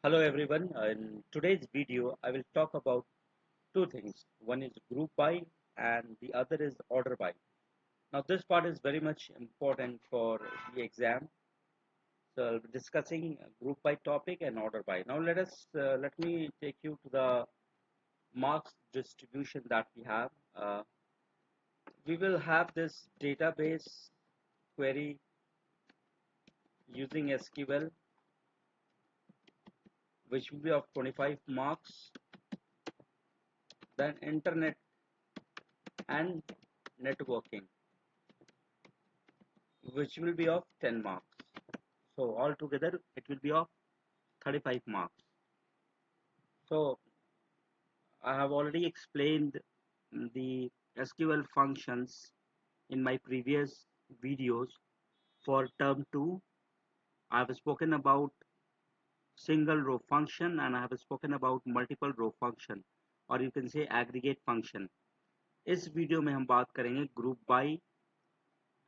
Hello everyone. In today's video, I will talk about two things. One is group by and the other is order by. Now this part is very much important for the exam. So I'll be discussing group by topic and order by. Now let me take you to the marks distribution that we have. We will have this database query using SQL, which will be of 25 marks. Then internet and networking, which will be of 10 marks. So altogether it will be of 35 marks. So I have already explained the SQL functions in my previous videos. For term 2, I have spoken about single row function and I have spoken about multiple row function, or you can say aggregate function. इस video में हम बात करेंगे group by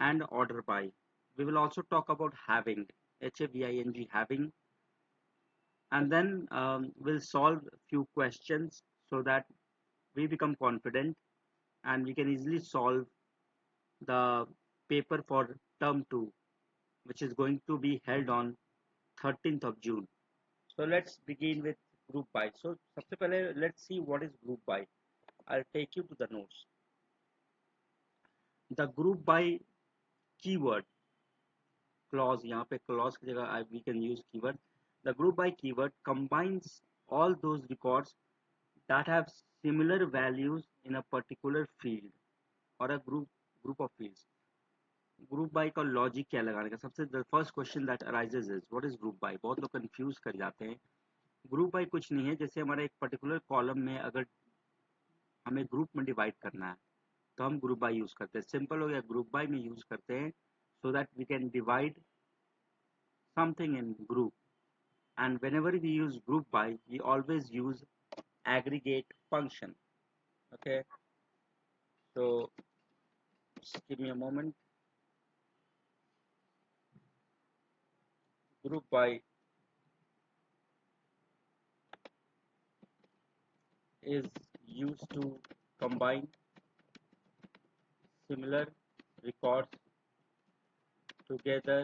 and order by. We will also talk about having, HAVING, having, and then we'll solve few questions so that we become confident and we can easily solve the paper for term 2, which is going to be held on 13th of June. So let's begin with group by. So सबसे पहले let's see what is group by. I'll take you to the notes. The group by keyword clause, यहाँ पे clause की जगह we can use keyword. The group by keyword combines all those records that have similar values in a particular field or a group of fields. Group by का logic क्या लगाने का, सबसे the first question that arises is what is group by. बहुत लोग confuse कर जाते हैं. ग्रुप बाय कुछ नहीं है, जैसे हमारा एक पर्टिकुलर कॉलम में अगर हमें ग्रुप में डिवाइड करना है तो हम ग्रुप बाय यूज करते हैं. सिंपल हो गया, ग्रुप बाय में यूज करते हैं so that we can divide something in group. And whenever we use group by we always use aggregate function. Okay, so just give me a moment. Group by is used to combine similar records together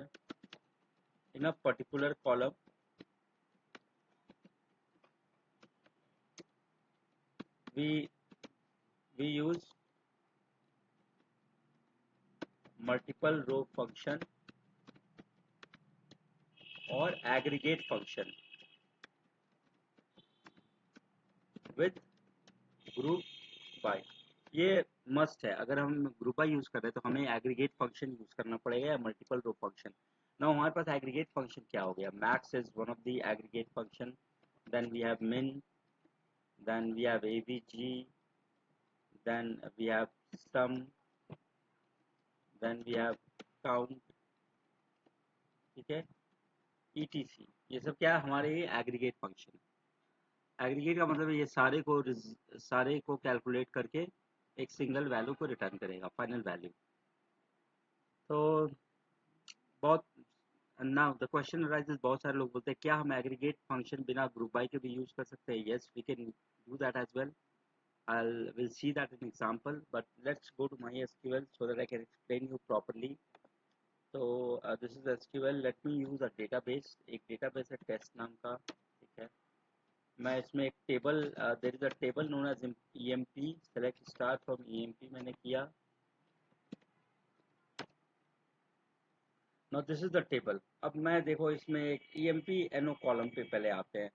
in a particular column. We use multiple row function or aggregate function with group by. ये must है, अगर हम group by use कर रहे हैं तो हमें aggregate function use करना पड़ेगा या मल्टीपल रो फंक्शन. नाउ हमारे पास एग्रीगेट फंक्शन क्या हो गया. Max is one of the aggregate function. Then we have min, then we have avg, then we have sum, then we have count. ठीक है, etc. ये सब क्या है, हमारे ये एग्रीगेट फंक्शन. एग्रीगेट का मतलब ये सारे को कैलकुलेट करके एक सिंगल वैल्यू को रिटर्न करेगा, फाइनल वैल्यू. तो बहुत नाउ द क्वेश्चन अराइजेस, बहुत सारे लोग बोलते हैं क्या हम एग्रीगेट फंक्शन बिना ग्रुप बाय के भी यूज कर सकते हैं. Yes, we can do that as well. We'll see that in example, but let's go to MySQL so that I can explain you properly. So this is SQL. Let me use a database. एक database है test नाम का. ठीक है, मैं इसमें एक table, there is a table known as EMP. Select star from EMP मैंने किया. Now this is the table. अब मैं देखो इसमें एक EMP NO column पे पहले आते हैं.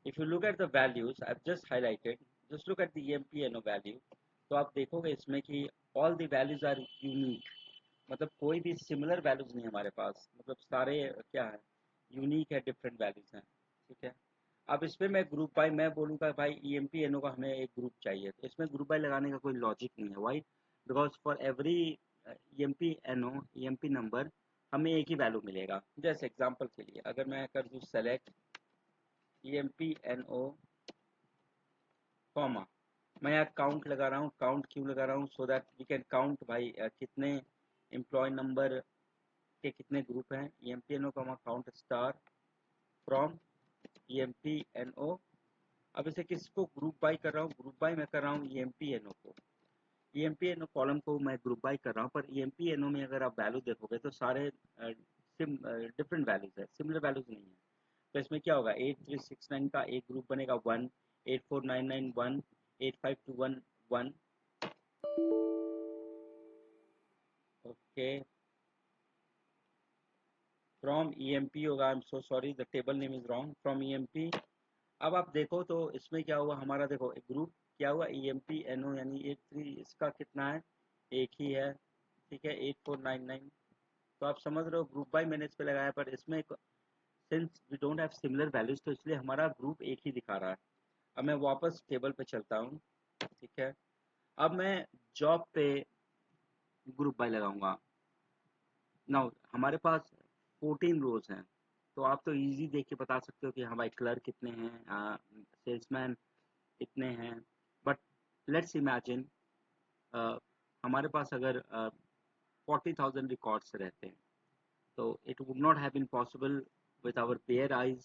If you look at the values I've just highlighted, just look at the EMP NO value. तो आप देखोगे इसमें कि all the values are unique. मतलब कोई भी सिमिलर वैल्यूज नहीं हमारे पास, मतलब सारे क्या है, यूनिक है, डिफरेंट वैल्यूज हैं. ठीक है, अब इसमें मैं ग्रुप बाय मैं बोलूँगा भाई EMP NO का हमें एक ग्रुप चाहिए, तो इसमें ग्रुप बाय लगाने का कोई लॉजिक नहीं है. Why? Because for every EMP NO EMP number हमें एक ही वैल्यू मिलेगा. जैसे एग्जांपल के लिए अगर मैं कर दूँ सेलेक्ट EMP NO कॉमा, मैं यहाँ काउंट लगा रहा हूँ. काउंट क्यों लगा रहा हूँ? So that we can count भाई कितने एम्प्लॉय नंबर के कितने ग्रुप हैं. EMP NO comma count star from EMPNO। अब इसे किसको ग्रुप बाय कर रहा हूँ? ग्रुप बाय मैं कर रहा हूँ EMPNO को। EMPNO कॉलम को मैं ग्रुप बाय कर रहा हूँ, पर EMPNO में अगर आप वैल्यू देखोगे तो सारे डिफरेंट वैल्यूज है, सिमिलर वैल्यूज नहीं है। तो इसमें क्या होगा, 8369 का एक ग्रुप बनेगा 1, 8499 1, 8521 1। ओके, फ्रॉम EMP होगा, I am so sorry the table name is wrong, from EMP। अब आप देखो तो इसमें क्या हुआ हमारा, देखो एक ग्रुप क्या हुआ EMPNO, यानी 83, इसका कितना है, एक ही है, ठीक है, 8499। तो आप समझ रहे हो ग्रुप बाय मैंने इस पे लगाया, पर इसमें since we don't have similar values तो इसलिए हमारा ग्रुप एक ही दिखा रहा है। अब मैं वापस टेबल पे चलता हूँ, ठीक है। अब मैं जॉब पे ग्रुप बाय लगाऊंगा। नाउ हमारे पास 14 रोज हैं, तो आप तो इजी देख के बता सकते हो कि हाँ भाई क्लर्क कितने हैं, सेल्समैन कितने हैं। बट लेट्स इमेजिन हमारे पास अगर 40,000 रिकॉर्ड्स रहते हैं, तो it would not have been possible with our bare eyes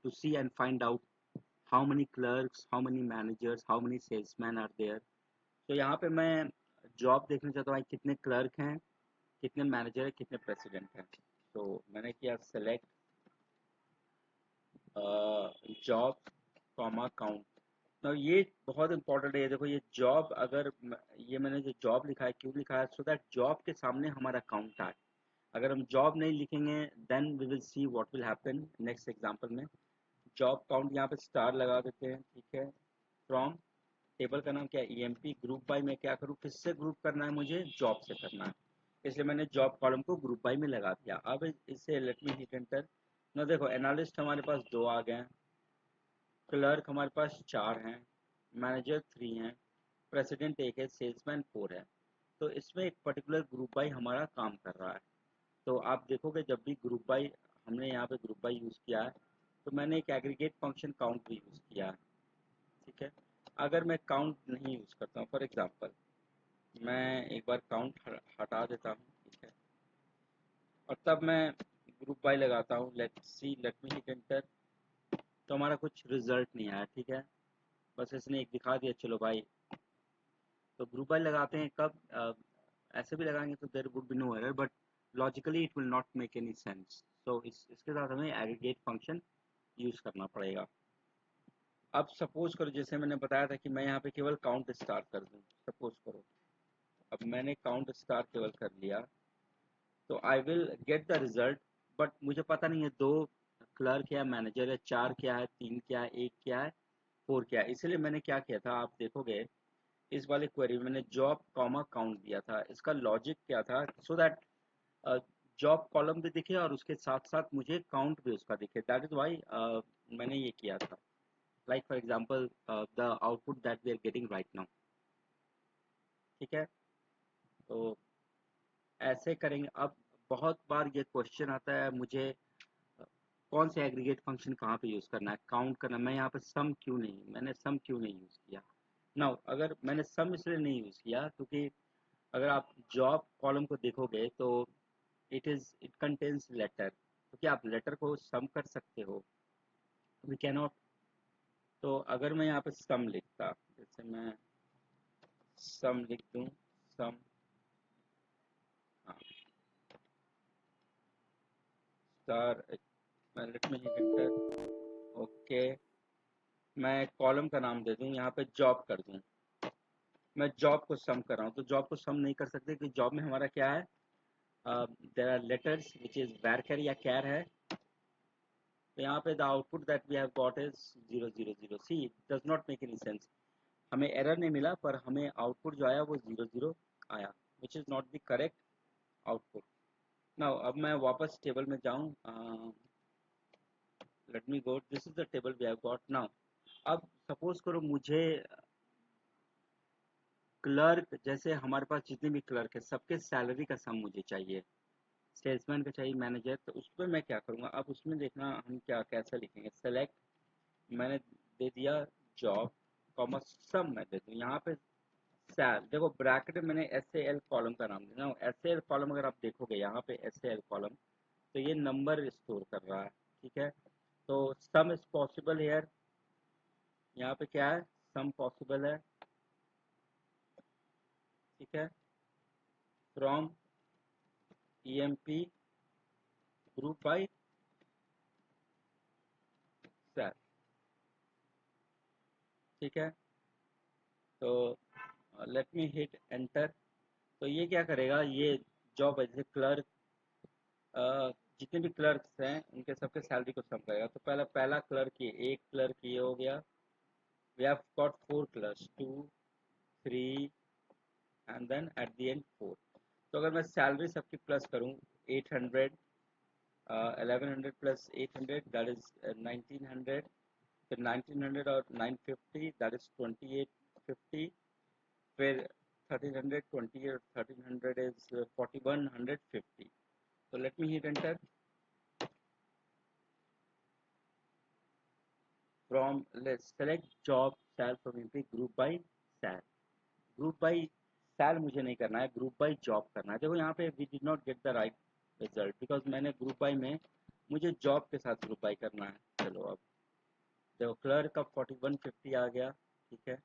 to see and find out how many clerks, how many managers, how many salesmen are there. तो यहाँ पे मैं जॉब देखना चाहता हूँ कितने क्लर्क हैं, कितने मैनेजर हैं, कितने प्रेसिडेंट हैं। तो मैंने किया सेलेक्ट जॉब कॉमा काउंट। तो ये बहुत इंपॉर्टेंट है, देखो ये जॉब, अगर ये मैंने जो जॉब लिखा है क्यों लिखा है, सो दैट जॉब के सामने हमारा काउंट आए। अगर हम जॉब नहीं लिखेंगे then we will see what will happen next example में। जॉब काउंट यहाँ पे स्टार लगा देते हैं, ठीक है। फ्रॉम टेबल का नाम क्या है EMP, ग्रुप बाय में क्या करूँ, किससे ग्रुप करना है मुझे, जॉब से करना है, इसलिए मैंने जॉब कॉलम को ग्रुप बाय में लगा दिया। अब इसे लेट मी हिट एंटर ना। देखो एनालिस्ट हमारे पास 2 आ गए, क्लर्क हमारे पास 4 हैं, मैनेजर 3 हैं, प्रेसिडेंट 1 है, सेल्समैन 4 है। तो इसमें एक पर्टिकुलर ग्रुप बाय हमारा काम कर रहा है। तो आप देखोगे जब भी ग्रुप बाय हमने यहाँ पे ग्रुप बाय यूज़ किया है, तो मैंने एक एग्रीगेट फंक्शन काउंट भी यूज़ किया है, ठीक है। अगर मैं काउंट नहीं यूज़ करता हूँ, फॉर एग्जांपल मैं एक बार काउंट हटा देता हूँ, ठीक है, और तब मैं ग्रुप बाय लगाता हूँ, लेट मी हिट एंटर। तो हमारा कुछ रिजल्ट नहीं आया, ठीक है, बस इसने एक दिखा दिया, चलो भाई। तो ग्रुप बाय लगाते हैं कब, ऐसे भी लगाएंगे तो there would be no error, but logically it will not make any sense. तो इसके साथ हमें एग्रीगेट फंक्शन यूज़ करना पड़ेगा। अब सपोज करो जैसे मैंने बताया था कि मैं यहाँ पे केवल काउंट स्टार कर दूँ, सपोज करो अब मैंने काउंट स्टार केवल कर लिया, तो I will get the result. But मुझे पता नहीं है 2 क्लर्क या मैनेजर है, 4 क्या है, 3 क्या है, 1 क्या है, 4 क्या है। इसलिए मैंने क्या किया था, आप देखोगे इस वाले क्वेरी में मैंने जॉब कॉमा काउंट दिया था। इसका लॉजिक क्या था, सो दैट जॉब कॉलम भी दिखे और उसके साथ साथ मुझे काउंट भी उसका दिखे, दैट इज वाई मैंने ये किया था। Like for example the output that we are getting right now, ठीक है। तो ऐसे करेंगे। अब बहुत बार ये क्वेश्चन आता है मुझे, कौन से एग्रीगेट फंक्शन कहाँ पे यूज़ करना है, काउंट करना है, मैं यहाँ पे सम क्यों नहीं, मैंने सम क्यों नहीं यूज़ किया। नाउ अगर मैंने सम इसलिए नहीं यूज़ किया क्योंकि अगर आप जॉब कॉलम को देखोगे तो इट कंटेन्स लेटर, क्योंकि आप लेटर को सम कर सकते हो, वी कैन नॉट। तो अगर मैं यहाँ पे सम लिखता, जैसे मैं सम लिख दूँ, सम, हाँ, star, late me hit enter. Okay, मैं कॉलम का नाम दे दूँ, यहाँ पे जॉब कर दूँ। मैं जॉब को सम कर रहा हूँ, तो जॉब को सम नहीं कर सकते क्योंकि जॉब में हमारा क्या है, there are letters which is varchar या कैर है। तो यहाँ पे the output that we have got is 000। See it does not make any sense, हमें एरर नहीं मिला पर हमें आउटपुट जो आया वो 00 आया, which is not the correct output. Now अब मैं वापस टेबल में जाऊँ, let me go, this is the table we have got now. अब सपोज करो मुझे क्लर्क, जैसे हमारे पास जितने भी क्लर्क है सबके सैलरी का सम मुझे चाहिए, सेल्समैन का चाहिए, मैनेजर। तो उस पर मैं क्या करूँगा, अब उसमें देखना हम क्या कैसे लिखेंगे, सेलेक्ट, मैंने दे दिया जॉब कॉमा सम, मैं दे दूँ यहाँ पे सैल। देखो ब्रैकेट में मैंने SAL कॉलम का नाम देना, SAL कॉलम अगर आप देखोगे यहाँ पे SAL कॉलम, तो ये नंबर स्टोर कर रहा है, ठीक है। तो सम इज पॉसिबल हेयर, यहाँ पे क्या है, सम पॉसिबल है, ठीक है, from EMP group by sal, ठीक है। तो लेट मी हिट एंटर। तो ये क्या करेगा, ये जॉब है जैसे क्लर्क, जितने भी क्लर्क्स हैं उनके सबके सैलरी को सम करेगा। तो पहला पहला क्लर्क ये, एक क्लर्क ये हो गया, we have got 4 clerks, 2 3 and then at the end 4। तो अगर मैं सैलरी सबकी प्लस करूँ, 800, 1100 प्लस 800 दैट इज 1900, फिर 1900 और 950 दैट इज 2850, फिर 1300, 20 और 1300 इज 4150। तो let me hit enter. From let's select job sal from EMP group by sal. Group by sal मुझे नहीं करना है, ग्रुप बाय जॉब करना है। देखो यहाँ पे we did not get the right result because मैंने ग्रुप बाय में मुझे जॉब के साथ ग्रुप बाय करना है। चलो अब देखो क्लर्क का 4150 आ गया, ठीक है,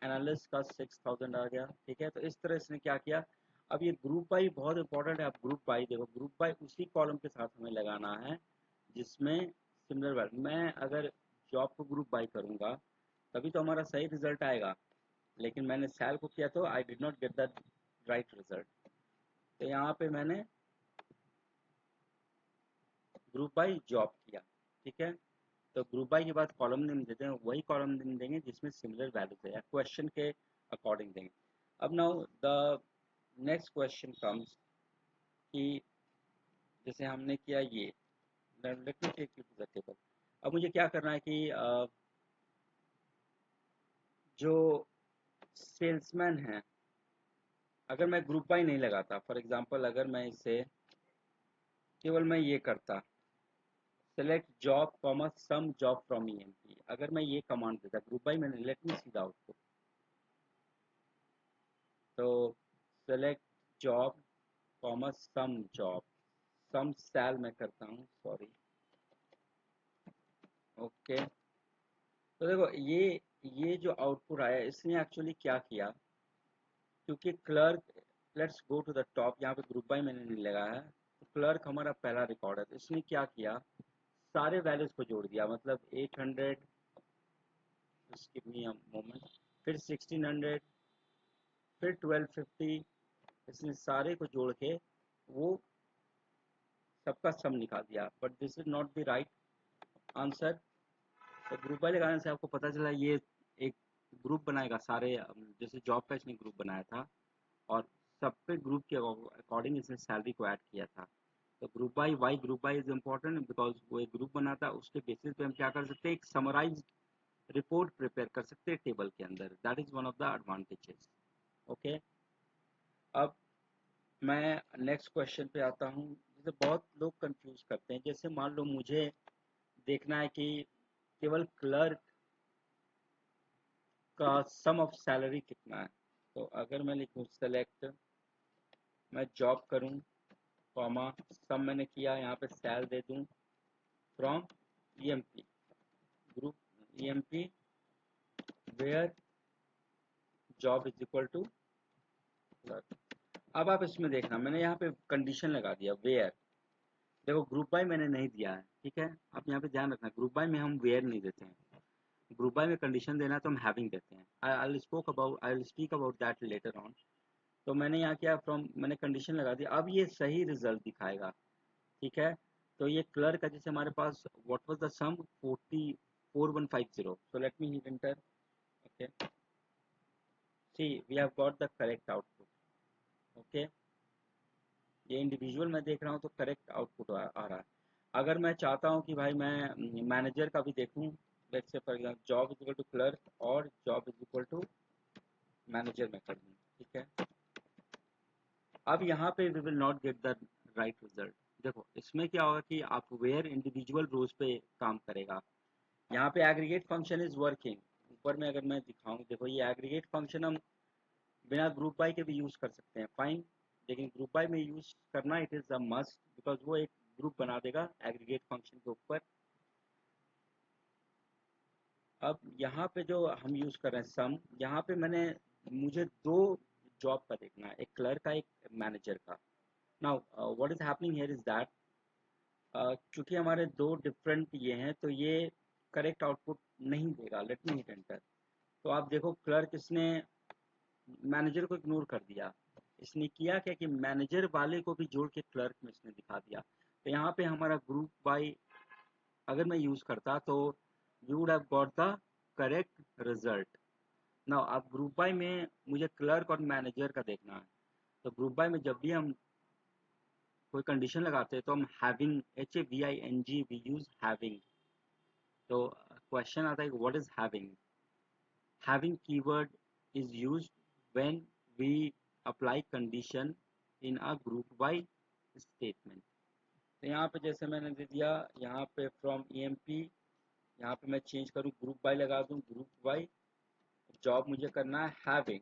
एनालिस्ट का 6000 आ गया, ठीक है। तो इस तरह इसने क्या किया, अब ये ग्रुप बाई बहुत इंपॉर्टेंट है। आप ग्रुप बाई देखो, ग्रुप बाई उसी कॉलम के साथ हमें लगाना है जिसमें सिमिलर वैल्यू। मैं अगर जॉब को ग्रुप बाई करूंगा तभी तो हमारा सही रिजल्ट आएगा, लेकिन मैंने सेल को किया तो I did not get the right result. तो यहाँ पे मैंने ग्रुप बाई जॉब किया, ठीक है। तो ग्रुप बाई के बाद कॉलम नेम देते हैं, वही कॉलम नेम देंगे जिसमें सिमिलर वैल्यूज है या क्वेश्चन के अकॉर्डिंग देंगे। अब now the next question comes कि जैसे हमने किया ये, let me take you to the table. अब मुझे क्या करना है कि जो सेल्समैन है, अगर मैं ग्रुप बाई नहीं लगाता, फॉर एग्जांपल अगर मैं इसे केवल मैं ये करता, select job comma sum job from EMP, अगर मैं ये कमांड देता ग्रुप बाई, मैंने let me see the output. तो select job comma sum job, sum sal मैं करता हूँ, सॉरी, ओके। तो देखो ये जो आउटपुट आया इसने एक्चुअली क्या किया, क्योंकि clerk, let's go to the top, यहाँ पे ग्रुप बाय मैंने नहीं लगाया है, तो क्लर्क हमारा पहला रिकॉर्ड है। तो इसने क्या किया, सारे वैल्यूज को जोड़ दिया, मतलब 800, गिव मी अ मोमेंट, फिर 1600, फिर 1250, इसने सारे को जोड़ के वो सबका सम निकाल दिया, but this is not the right answer. तो ग्रुप बाय लगाने से आपको पता चला ये एक ग्रुप बनाएगा सारे, जैसे जॉब का इसने ग्रुप बनाया था और सब पे ग्रुप के अकॉर्डिंग इसने सैलरी को ऐड किया था। तो group by, why group by is important because वो एक ग्रुप बनाता है, उसके बेसिस पे हम क्या कर सकते हैं, एक समराइज रिपोर्ट प्रिपेयर कर सकते हैं टेबल के अंदर, that is one of the advantages, okay. अब मैं नेक्स्ट क्वेश्चन पे आता हूँ। जैसे बहुत लोग कंफ्यूज करते हैं, जैसे मान लो मुझे देखना है कि केवल क्लर्क का सम ऑफ सैलरी कितना है। तो अगर मैं लिखूँ सेलेक्ट, मैं जॉब करूँ कॉमा सम मैंने किया, यहाँ पे सेल दे दूँ from EMP group, EMP where job is equal to clerk. अब आप इसमें देखना, मैंने यहाँ पे कंडीशन लगा दिया वेयर। देखो ग्रुप बाय मैंने नहीं दिया है, ठीक है। आप यहाँ पे ध्यान रखना, ग्रुप बाय में हम वेयर नहीं देते हैं, ग्रुप बाय में कंडीशन देना है तो हम हैविंग देते हैं। I will speak about that later on. तो मैंने यहाँ क्या, फ्रॉम मैंने कंडीशन लगा दी, अब ये सही रिजल्ट दिखाएगा, ठीक है। तो ये क्लर्क है, जैसे हमारे पास what was the sum 4150, so let me hit enter, okay, see we have got the correct output, okay. ये इंडिविजुअल मैं देख रहा हूँ तो करेक्ट आउटपुट आ रहा है। अगर मैं चाहता हूँ कि भाई मैं मैनेजर का भी देखूँ, let's say for example job is equal to clerk और job is equal to manager में कर दूँ, ठीक है। अब यहाँ पे we will not get the right result. देखो इसमें क्या होगा कि आप वेयर इंडिविजुअल रोज पे काम करेगा, यहाँ पे एग्रीगेट फंक्शन इज वर्किंग। ऊपर में अगर मैं दिखाऊं, देखो ये एग्रीगेट फंक्शन हम बिना ग्रुप बाय के भी यूज कर सकते हैं, फाइन, लेकिन ग्रुप बाय में यूज करना it is a must because वो एक ग्रुप बना देगा एग्रीगेट फंक्शन के ऊपर, अब यहाँ पे जो हम यूज कर रहे हैं सम, यहाँ पे मुझे दो जॉब का देखना है, एक क्लर्क का, एक मैनेजर का। Now what is happening here is that क्योंकि हमारे दो डिफरेंट ये हैं, तो ये करेक्ट आउटपुट नहीं देगा। Late me hit enter. तो आप देखो, क्लर्क इसने मैनेजर को इग्नोर कर दिया। इसने किया क्या कि मैनेजर वाले को भी जोड़ के क्लर्क में इसने दिखा दिया। तो यहाँ पे हमारा ग्रुप बाय अगर मैं यूज करता तो you would have got the correct result. Now अब ग्रुप बाय में मुझे क्लर्क और मैनेजर का देखना है। तो ग्रुप बाय में जब भी हम कोई कंडीशन लगाते हैं तो हम having, HAVING, we use having. तो क्वेश्चन आता है what is having. Having keyword is used when we apply condition in a group by statement। तो यहाँ पे जैसे मैंने दे दिया, यहाँ पे फ्रॉम EMP, यहाँ पे मैं चेंज करूँ, ग्रुप बाय लगा दूँ, ग्रुप बाय जॉब मुझे करना है हैविंग,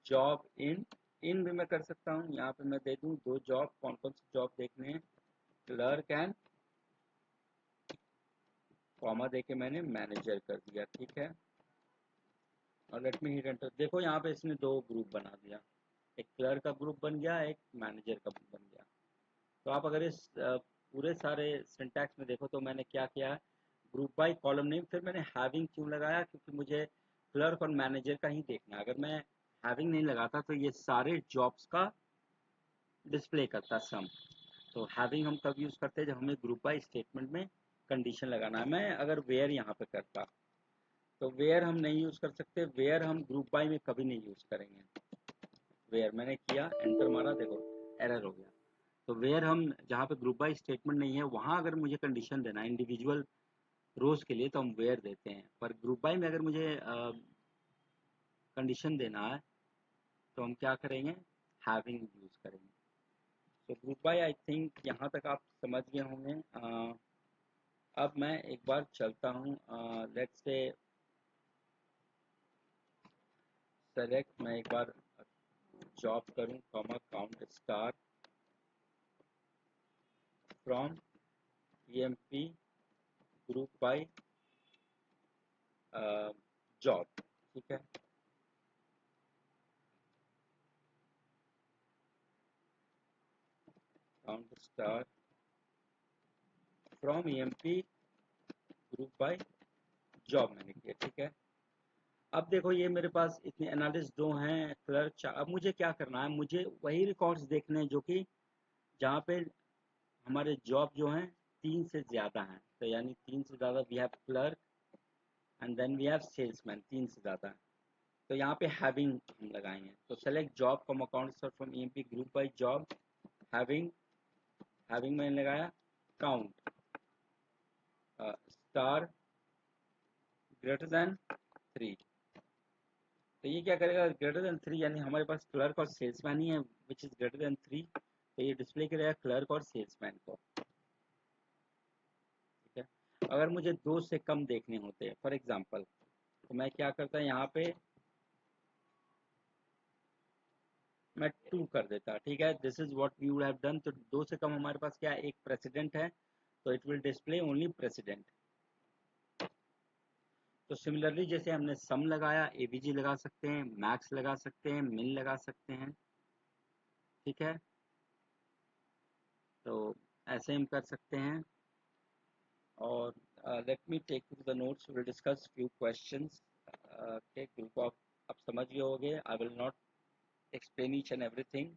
जॉब इन भी मैं कर सकता हूँ। यहाँ पे मैं दे दूँ दो जॉब, कौन कौन सी जॉब देखने हैं, क्लर्क एंड कॉमा देके मैंने मैनेजर कर दिया। ठीक है, और लेट मी हिट एंटर। देखो यहाँ पे इसने दो ग्रुप बना दिया, एक क्लर्क का ग्रुप बन गया, एक मैनेजर का बन गया। तो आप अगर इस पूरे सारे सिंटैक्स में देखो तो मैंने क्या किया है, ग्रुप बाय कॉलम नेम, फिर मैंने हैविंग क्यों लगाया, क्योंकि मुझे क्लर्क और मैनेजर का ही देखना है। अगर मैं हैविंग नहीं लगाता तो ये सारे जॉब्स का डिस्प्ले करता सम। तो हैविंग हम कब यूज़ करते हैं, जब हमें ग्रुप बाय स्टेटमेंट में कंडीशन लगाना है। मैं अगर वेयर यहाँ पे करता तो वेयर हम नहीं यूज़ कर सकते, वेयर हम ग्रुप बाय में कभी नहीं यूज़ करेंगे। वेयर मैंने किया, एंटर मारा, देखो एरर हो गया। तो वेयर हम जहाँ पे ग्रुप बाय स्टेटमेंट नहीं है वहाँ अगर मुझे कंडीशन देना है इंडिविजुअल रोज के लिए तो हम वेयर देते हैं, पर ग्रुप बाय में अगर मुझे कंडीशन देना है तो हम क्या करेंगे, हैविंग यूज करेंगे। तो ग्रुप बाय आई थिंक यहाँ तक आप समझ गए होंगे। अब मैं एक बार चलता हूँ, लेट्स से सेलेक्ट, मैं एक बार जॉब करूँ, comma count star from EMP group by job. ठीक है, count star from EMP group by job मैंने किया। ठीक है, अब देखो ये मेरे पास इतने एनालिस्ट दो हैं, क्लर्क। अब मुझे क्या करना है, मुझे वही रिकॉर्ड्स देखने हैं जो कि जहाँ पे हमारे जॉब जो हैं तीन से ज़्यादा हैं। तो यानी तीन से ज़्यादा, we have clerk and then we have salesman, तीन से ज़्यादा। तो यहाँ पे हैविंग हम लगाएंगे। तो select job from account star from EMP group by job, having, having मैंने लगाया, काउंट स्टार ग्रेटर देन 3। तो ये क्या करेगा, ग्रेटर देन 3, यानी हमारे पास क्लर्क और सेल्समैन ही है विच इज ग्रेटर देन 3। तो ये डिस्प्ले करेगा क्लर्क और सेल्समैन को। ठीक है, अगर मुझे दो से कम देखने होते हैं फॉर एग्जांपल, तो मैं क्या करता, यहाँ पे मैं 2 कर देता। ठीक है, this is what we would have done. तो दो से कम हमारे पास क्या है, एक प्रेसिडेंट है, तो it will display only president. तो सिमिलरली जैसे हमने सम लगाया, ABG लगा सकते हैं, मैक्स लगा सकते हैं, मिन लगा सकते हैं। ठीक है, तो ऐसे हम कर सकते हैं। और let me take to the notes, will discuss few questions. के ग्रुप ऑफ, आप समझ गए होंगे, I will not explain each and everything.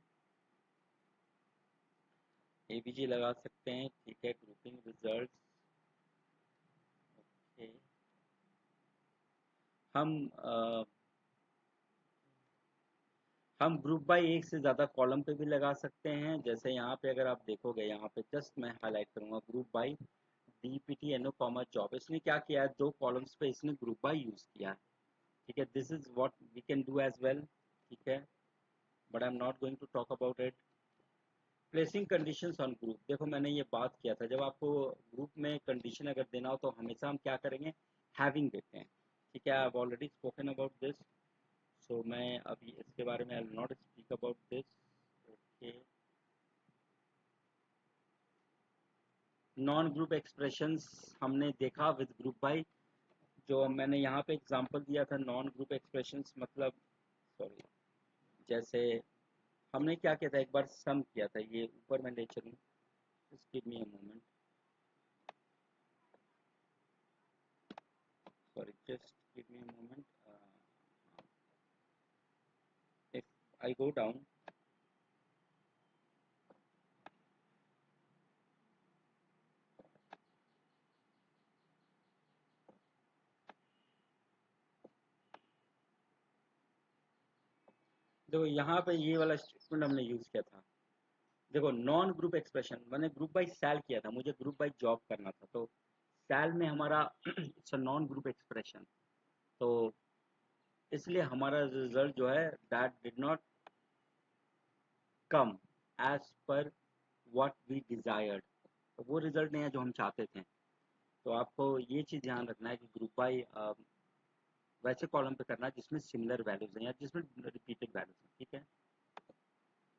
ABG लगा सकते हैं। ठीक है, ग्रुपिंग रिजल्ट्स। ओके, हम हम ग्रुप बाय एक से ज़्यादा कॉलम पे भी लगा सकते हैं। जैसे यहाँ पे अगर आप देखोगे, यहाँ पे जस्ट मैं हाईलाइट करूँगा group by DPTNO comma job. इसने क्या किया है, दो कॉलम्स पे इसने ग्रुप बाय यूज़ किया है। ठीक है, this is what we can do as well. ठीक है, but I am not going to talk about it. Placing conditions on group, देखो मैंने ये बात किया था, जब आपको ग्रुप में कंडीशन अगर देना हो तो हमेशा हम क्या करेंगे, हैविंग देते हैं। ठीक है, I have already spoken about this, so मैं अभी इसके बारे में I will not speak about this. Okay, non group expressions हमने देखा विद ग्रुप बाय, जो मैंने यहाँ पे एग्जांपल दिया था नॉन ग्रुप एक्सप्रेशंस, मतलब सॉरी, जैसे हमने क्या किया था, एक बार सम किया था, ये ऊपर मैं ले चलूँ, just give me a moment, sorry just give me a moment, if I go down, देखो यहाँ पे ये वाला स्टेटमेंट हमने यूज किया था। देखो नॉन ग्रुप एक्सप्रेशन, मैंने ग्रुप बाय सेल किया था, मुझे ग्रुप बाय जॉब करना था, तो सेल में हमारा it's a non group expression, तो इसलिए हमारा रिजल्ट जो है that did not come as per what we desired, तो वो रिजल्ट नहीं है जो हम चाहते थे। तो आपको ये चीज़ ध्यान रखना है कि ग्रुप बाय वैसे कॉलम पे करना है जिसमें सिमिलर वैल्यूज हैं या जिसमें रिपीटेड वैल्यूज हैं, ठीक है।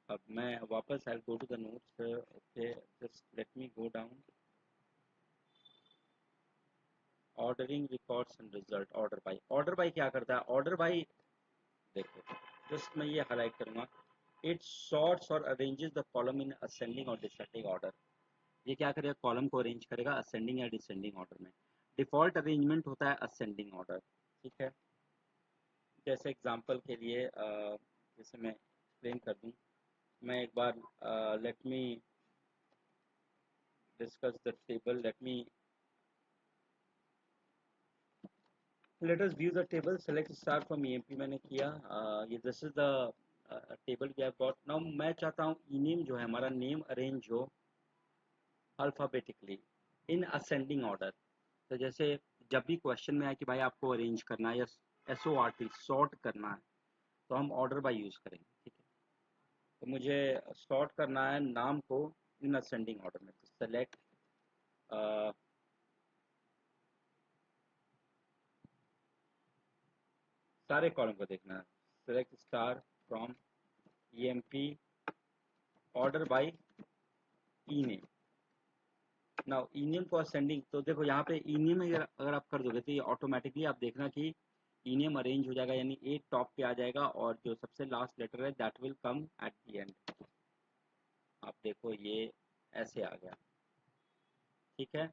अब मैं वापस I go to the notes, okay, just let me go down, ordering records and result, order by क्या करता है, ऑर्डर बाय, देखो जस्ट मैं ये हाईलाइट करूंगा, इट सॉर्ट्स और arranges the column in ascending और डिसेंडिंग ऑर्डर। ये क्या करेगा, कॉलम को अरेंज करेगा असेंडिंग या डिसेंडिंग ऑर्डर में। डिफॉल्ट अरेंजमेंट होता है असेंडिंग ऑर्डर, ठीक है। जैसे एग्जांपल के लिए जैसे मैं एक्सप्लेन कर दूं, मैं एक बार let me discuss the table, let us view the table, select star from EMP मैंने किया, ये this is the table we have got. Now मैं चाहता हूँ ई जो है हमारा नेम अरेंज हो अल्फ़ाबेटिकली इन असेंडिंग ऑर्डर। तो जैसे जब भी क्वेश्चन में आए कि भाई आपको अरेंज करना है या SORT सॉर्ट करना है, तो हम ऑर्डर बाय यूज़ करेंगे, ठीक है। तो मुझे सॉर्ट करना है नाम को इन असेंडिंग ऑर्डर में, तो सेलेक्ट सारे कॉलम को देखना है, select star from EMP order by E name. Now E name को असेंडिंग, तो देखो यहाँ पे ई नेम अगर आप कर दोगे तो ये ऑटोमेटिकली आप देखना कि ई नेम अरेंज हो जाएगा, यानी ए टॉप पे आ जाएगा और जो सबसे लास्ट लेटर है that will come eight the and. आप देखो ये ऐसे आ गया, ठीक है।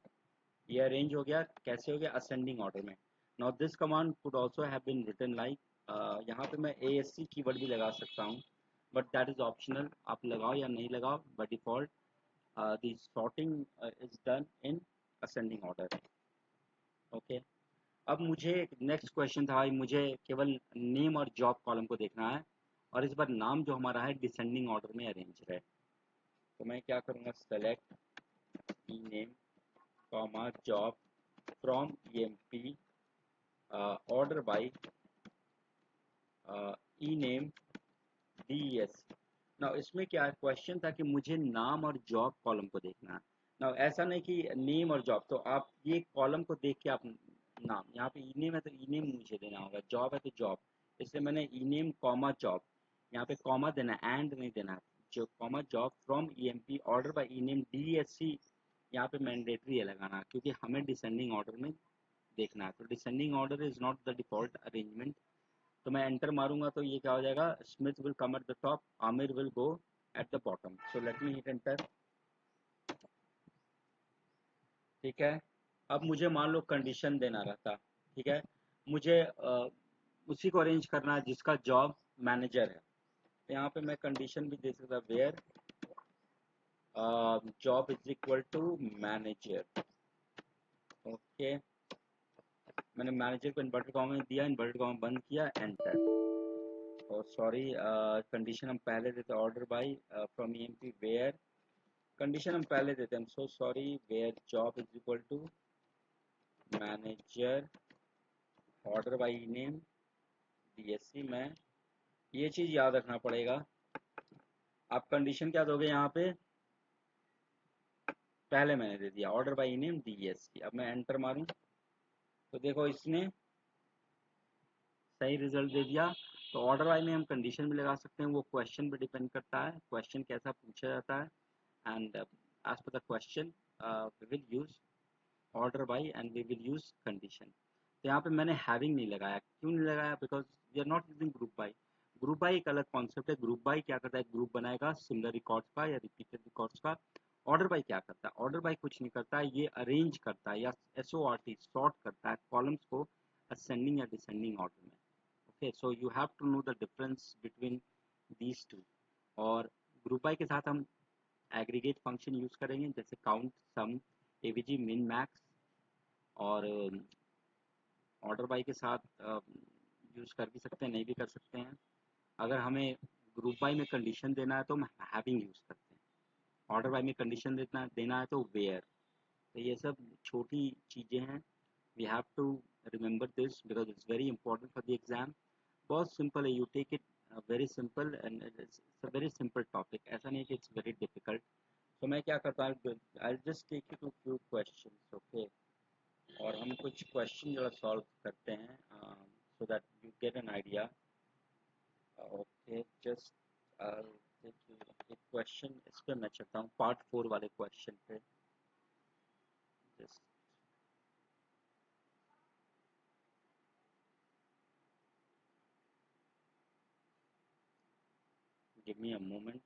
ये अरेंज हो गया, कैसे हो गया, असेंडिंग ऑर्डर में। Now this command could also have been written like, यहाँ पे मैं ASC कीवर्ड भी लगा सकता हूँ, बट दैट इज ऑप्शनल, आप लगाओ या नहीं लगाओ, by default the sorting is done in ascending order, okay. अब मुझे नेक्स्ट क्वेश्चन था भाई, मुझे केवल नेम और जॉब कॉलम को देखना है और इस बार नाम जो हमारा है डिसेंडिंग ऑर्डर में अरेंज है। तो मैं क्या करूँगा, select E name comma job from EMP order by E name DES। Now इसमें क्या है, क्वेश्चन था कि मुझे नाम और जॉब कॉलम को देखना है। नाउ ऐसा नहीं कि नेम और जॉब, तो आप ये कॉलम को देख के आप नाम, यहाँ पे ई नेम है तो ई नेम मुझे देना होगा, जॉब है तो जॉब, इसलिए मैंने ई नेम कॉमा जॉब, यहाँ पे कॉमा देना है, एंड नहीं देना है, जो comma job from EMP order by E name DSC, यहाँ पे मैंडेटरी है लगाना क्योंकि हमें डिसेंडिंग ऑर्डर में देखना है, तो descending order is not the default arrangement. तो मैं एंटर मारूंगा तो ये क्या हो जाएगा, Smith will come at the top, Aamir will go at the bottom, so let me hit enter, ठीक है। अब मुझे मान लो कंडीशन देना रहता, ठीक है, मुझे उसी को अरेंज करना है जिसका जॉब मैनेजर है, तो यहाँ पे मैं कंडीशन भी दे सकता, where job is equal to manager, okay. मैंने मैनेजर को इन्वर्टेड कॉमा में दिया, इन्वर्टेड कॉमा बंद किया, एंटर। और सॉरी, कंडीशन हम पहले देते order by from EMP where, condition हम पहले देते हैं, so sorry, where job is equal to manager order by name DSC में। ये चीज़ याद रखना पड़ेगा, आप कंडीशन क्या दोगे यहाँ पे, पहले मैंने दे दिया ऑर्डर बाय नेम DSC, अब मैं एंटर मारूं तो देखो इसने सही रिजल्ट दे दिया। तो ऑर्डर बाय में हम कंडीशन भी लगा सकते हैं, वो क्वेश्चन पे डिपेंड करता है, क्वेश्चन कैसा पूछा जाता है, and as per the question we will use order by and we will use condition। तो यहाँ पे मैंने हैविंग नहीं लगाया, क्यों नहीं लगाया? Because we are not using group by. Group by एक अलग कॉन्सेप्ट है। ग्रुप बाई क्या करता है, ग्रुप बनाएगा सिमिलर रिकॉर्ड्स का या रिपीटेड रिकॉर्ड्स का। ऑर्डर बाई क्या करता है, ऑर्डर बाई कुछ नहीं करता है, ये अरेंज करता है या SORT सॉर्ट करता है कॉलम्स को असेंडिंग या डिसेंडिंग ऑर्डर में। Okay, so you have to know the difference between these two. और ग्रुप बाई के साथ हम एग्रीगेट फंक्शन यूज करेंगे, जैसे count, sum, AVG, min, max. और ऑर्डर बाई के साथ यूज कर भी सकते हैं, नहीं भी कर सकते हैं। अगर हमें ग्रुप बाई में कंडीशन देना है तो हम हैविंग यूज करते हैं। ऑर्डर बाई में कंडीशन देना है तो वेयर। तो ये सब छोटी चीज़ें हैं। We have to remember this because it's very important for the exam. बहुत सिंपल है, you take it very simple and it's a very simple topic, ऐसा नहीं कि इट्स वेरी डिफिकल्ट। तो मैं क्या करता हूँ, I just take you to few questions, okay. और हम कुछ क्वेश्चन जो सॉल्व करते हैं so that you get an idea. Okay, just एक क्वेश्चन इस पे मैं चलता हूँ, पार्ट 4 वाले क्वेश्चन पे। Just give me a moment.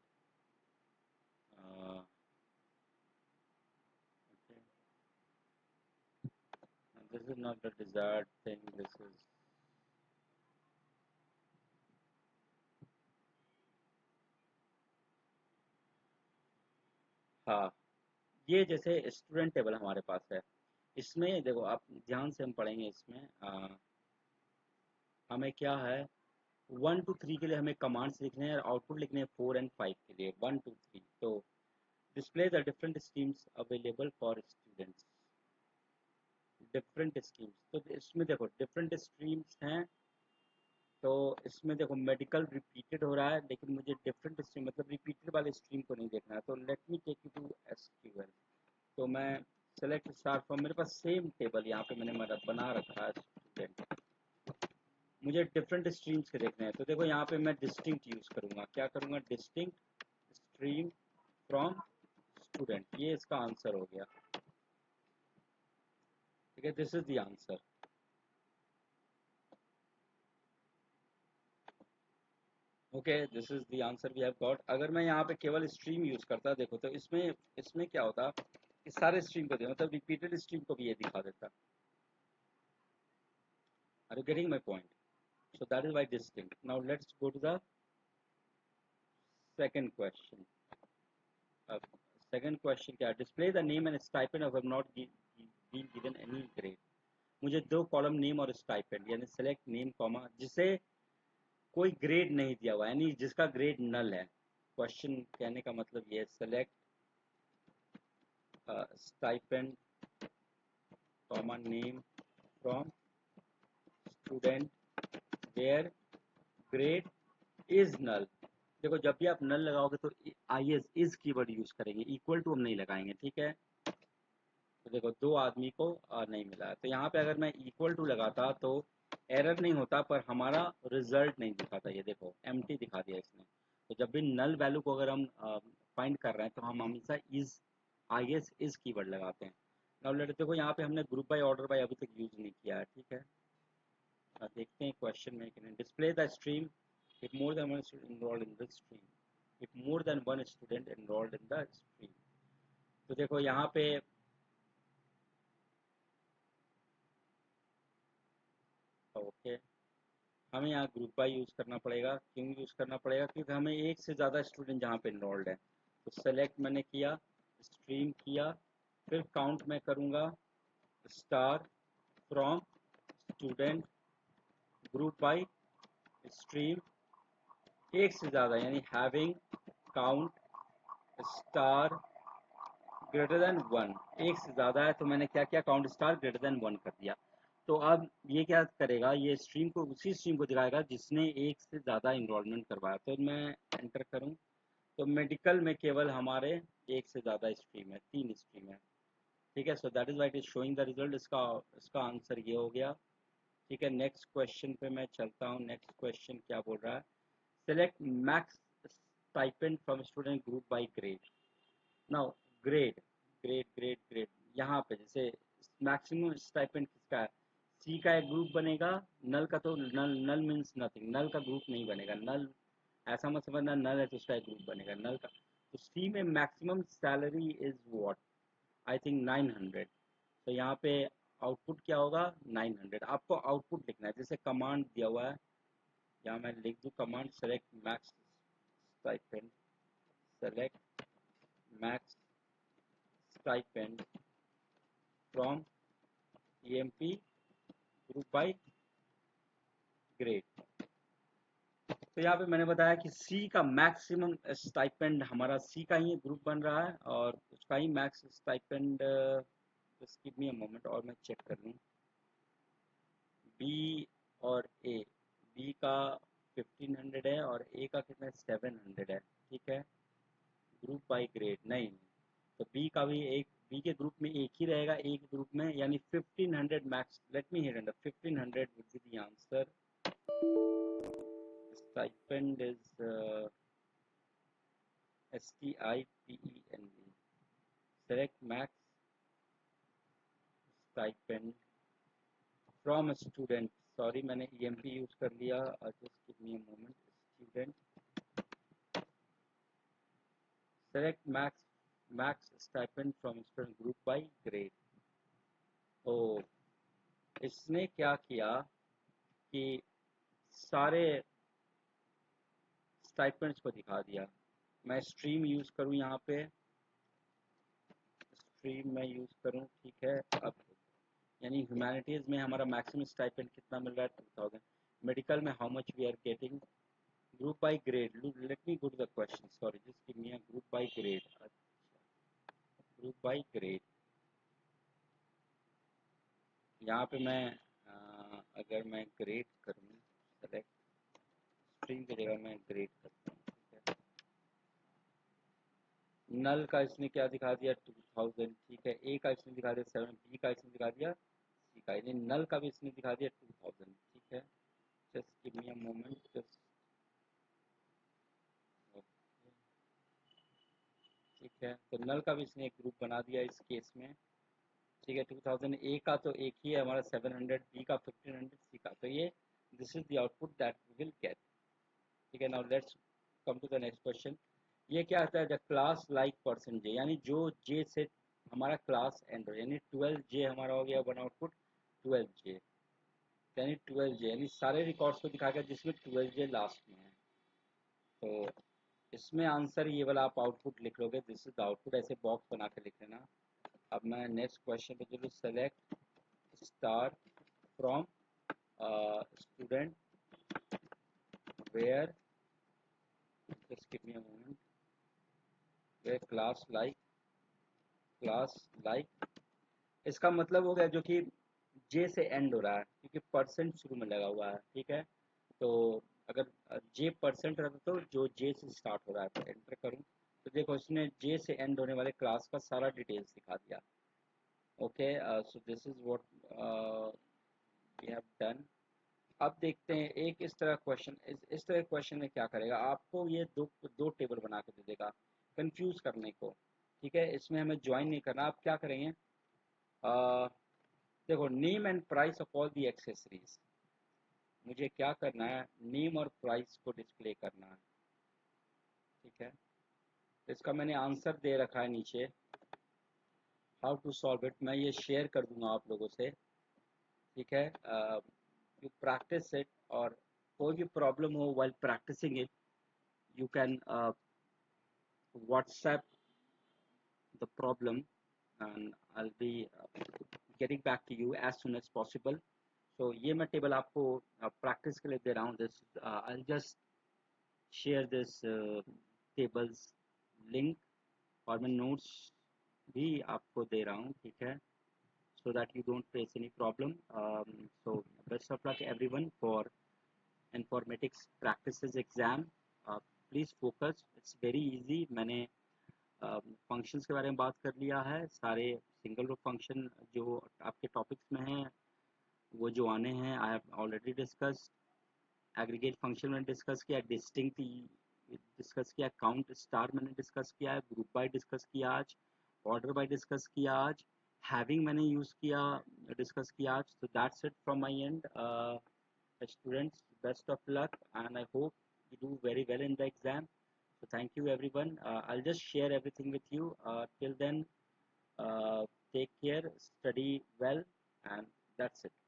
This is not the desired thing, this is, हाँ, ये जैसे स्टूडेंट टेबल हमारे पास है। इसमें देखो, आप ध्यान से हम पढ़ेंगे। इसमें हमें क्या है, 1 to 3 के लिए हमें कमांड्स लिखने हैं और आउटपुट लिखने हैं 4 और 5 के लिए, 1 to 3। तो display the different streams available for students. Different streams, तो इसमें देखो डिफरेंट स्ट्रीम्स हैं। तो इसमें देखो मेडिकल रिपीटेड हो रहा है, लेकिन मुझे डिफरेंट स्ट्रीम मतलब रिपीटेड वाले स्ट्रीम को नहीं देखना है। तो let me take you to SQL। तो मैं सेलेक्ट स्टार्ट फ्रॉम, मेरे पास सेम टेबल यहाँ पे मैंने मतलब बना रखा है स्टूडेंट। मुझे डिफरेंट स्ट्रीम्स के देखने हैं। तो देखो यहाँ पे मैं डिस्टिंक्ट यूज करूंगा, क्या करूंगा, डिस्टिंक्ट स्ट्रीम फ्रॉम स्टूडेंट। ये इसका आंसर हो गया, ठीक है, this is the answer. Okay, this is the answer we have got. अगर मैं यहाँ पे केवल स्ट्रीम यूज करता, देखो तो इसमें इसमें क्या होता, इस सारे स्ट्रीम को दे मतलब रिपीटेड स्ट्रीम को भी ये दिखा देता। Are you getting my point? So that is why distinct. Now let's go to the second question. Second question क्या है, display the name and stipend of not been given any grade. मुझे दो column name और stipend, यानी select name comma, जिसे कोई grade नहीं दिया हुआ, यानी जिसका ग्रेड नल है। क्वेश्चन कहने का मतलब ये, select stipend comma name from student where grade is null. देखो जब भी आप नल लगाओगे तो IS इज कीवर्ड यूज करेंगे, इक्वल टू हम नहीं लगाएंगे, ठीक है। तो देखो दो आदमी को नहीं मिला, तो यहाँ पे अगर मैं इक्वल टू लगाता तो एरर नहीं होता, पर हमारा रिजल्ट नहीं दिखाता। ये देखो एम्प्टी दिखा दिया इसने। तो जब भी नल वैल्यू को अगर हम फाइंड कर रहे हैं तो हम हमेशा इज, IS इज कीवर्ड लगाते हैं। अब लेट देखो यहाँ पे हमने ग्रुप बाय ऑर्डर बाय अभी तक यूज नहीं किया है, ठीक है। देखते हैं क्वेश्चन में, display the stream if more than one student enrolled in the stream, if more than one student enrolled in the stream। तो देखो यहाँ पे ओके, हमें यहाँ ग्रुप बाय यूज करना पड़ेगा। क्यों यूज करना पड़ेगा, क्योंकि हमें एक से ज़्यादा स्टूडेंट जहाँ पे इनरोल्ड है। तो सेलेक्ट मैंने किया, स्ट्रीम किया, फिर काउंट मैं करूँगा star from student group by stream, एक से ज़्यादा यानी having count star greater than 1। एक से ज़्यादा है तो मैंने क्या किया, काउंट स्टार ग्रेटर देन 1 कर दिया। तो अब ये क्या करेगा, ये स्ट्रीम को, उसी स्ट्रीम को दिखाएगा जिसने एक से ज़्यादा इनरोलमेंट करवाया। तो मैं एंटर करूँ तो मेडिकल में केवल हमारे एक से ज़्यादा स्ट्रीम है, 3 स्ट्रीम है, ठीक है। सो that is why it is showing the result. इसका इसका आंसर ये हो गया, ठीक है। नेक्स्ट क्वेश्चन पे मैं चलता हूँ। नेक्स्ट क्वेश्चन क्या बोल रहा है, select max stipend from student group by grade. Now grade grade grade grade, यहाँ पे जैसे मैक्सिमम स्टाइपेंड किसका है, सी का एक ग्रुप बनेगा, नल का तो नल नल मीन्स नथिंग, नल का ग्रुप नहीं बनेगा। नल ऐसा मत समझना नल है तो उसका एक ग्रुप बनेगा, नल का। तो सी में maximum salary is what, I think 900। तो यहाँ पे आउटपुट क्या होगा 900। आपको आउटपुट लिखना है, जैसे कमांड दिया हुआ है, यहाँ मैं लिख दूँ command select max stipend, select max stipend from EMP group by grade. तो यहाँ पे मैंने बताया कि सी का मैक्सिमम स्टाइपेंड, हमारा सी का ही ग्रुप बन रहा है और उसका ही max stipend, just give me a moment और मैं चेक कर लूँ। बी और ए, बी का 1500 है और ए का कितना 700 है, ठीक है। ग्रुप बाय ग्रेड नहीं, तो बी का भी एक, बी के ग्रुप में एक ही रहेगा, एक ग्रुप में, यानी 1500 max. Let me here under 1500 would be the answer. Stipend is STIPEND, select max stipend from a student, sorry मैंने EMP यूज कर लिया, just give me a moment. Student, select max stipend from student group by grade। तो इसने क्या किया कि सारे stipends को दिखा दिया। मैं स्ट्रीम यूज करूं, यहाँ पे स्ट्रीम मैं यूज करूं, ठीक है। अब यानी ह्यूमैनिटीज में हमारा मैक्सिमम स्टाइपेंड कितना मिल रहा है 2000। मेडिकल में how much we are getting, group by grade. Let me go to the question, sorry just give me a group by grade. Group by grade, यहाँ पे मैं अगर मैं ग्रेड करूँ, सेलेक्ट स्ट्रीम की जगह मैं ग्रेड करता हूँ, ठीक है। नल का इसने क्या दिखा दिया 2000, ठीक है। ए का इसने दिखा दिया 7, बी का इसने दिखा दिया, सी का, यानी नल का भी इसने दिखा दिया 2000, ठीक है। Just give me a moment, just, ठीक है। तो नल का भी इसने एक ग्रुप बना दिया इस केस में, ठीक है। 2000 ए का तो एक ही है हमारा 700, बी का 1500, सी का, तो ये this is the output that we will get, ठीक है। Now let's come to the next question. ये क्या आता है, the class like person J, यानी जो जे से हमारा क्लास एंड हो, यानी 12J हमारा हो गया वन आउटपुट 12J, यानी 12J यानी सारे रिकॉर्ड्स को दिखा गया जिसमें 12J लास्ट में है। तो इसमें आंसर ये वाला आप आउटपुट लिख लोगे, दिस इज द आउटपुट, ऐसे बॉक्स बना के लिख लेना। अब मैं नेक्स्ट क्वेश्चन पे चलूँ, select star from student where, just give me a moment, where class like, इसका मतलब हो गया जो कि जे से एंड हो रहा है, क्योंकि परसेंट शुरू में लगा हुआ है, ठीक है। तो अगर जे परसेंट रहता तो जो जे से स्टार्ट हो रहा है, तो एंटर करूं तो देखो इसने जे से एंड होने वाले क्लास का सारा डिटेल्स दिखा दिया। Okay, so this is what we have done. अब देखते हैं एक इस तरह क्वेश्चन, इस तरह क्वेश्चन में क्या करेगा, आपको ये दो दो टेबल बना के दे देगा कंफ्यूज करने को, ठीक है। इसमें हमें ज्वाइन नहीं करना। आप क्या करेंगे, देखो name and price of all the accessories, मुझे क्या करना है, नेम और प्राइस को डिस्प्ले करना है, ठीक है। इसका मैंने आंसर दे रखा है नीचे, हाउ टू सॉल्व इट, मैं ये शेयर कर दूंगा आप लोगों से, ठीक है। यू प्रैक्टिस इट, और कोई भी प्रॉब्लम हो while practicing it, you can WhatsApp the problem and I'll be getting back to you as soon as possible। So ये मैं टेबल आपको प्रैक्टिस के लिए दे रहा हूँ। This I'll just share this tables link, और मैं नोट्स भी आपको दे रहा हूँ, ठीक है, so that you don't face any problem। So best of luck everyone for informatics practices exam। Please focus, it's very easy. मैंने फंक्शंस के बारे में बात कर लिया है, सारे सिंगल रो फंक्शन जो आपके टॉपिक्स में हैं वो जो आने हैं आई have already discuss. Aggregate function मैंने डिस्कस किया, डिस्टिंक्ट डिस्कस किया, काउंट स्टार मैंने डिस्कस किया है, ग्रुप बाय डिस्कस किया आज, ऑर्डर बाय डिस्कस किया आज, हैविंग मैंने यूज़ किया, डिस्कस किया आज। तो that's it from my and. Students, best of luck, and I hope you do very well in the exam. So thank you everyone. I'll just share everything with you. Till then, take care, study well, and that's it.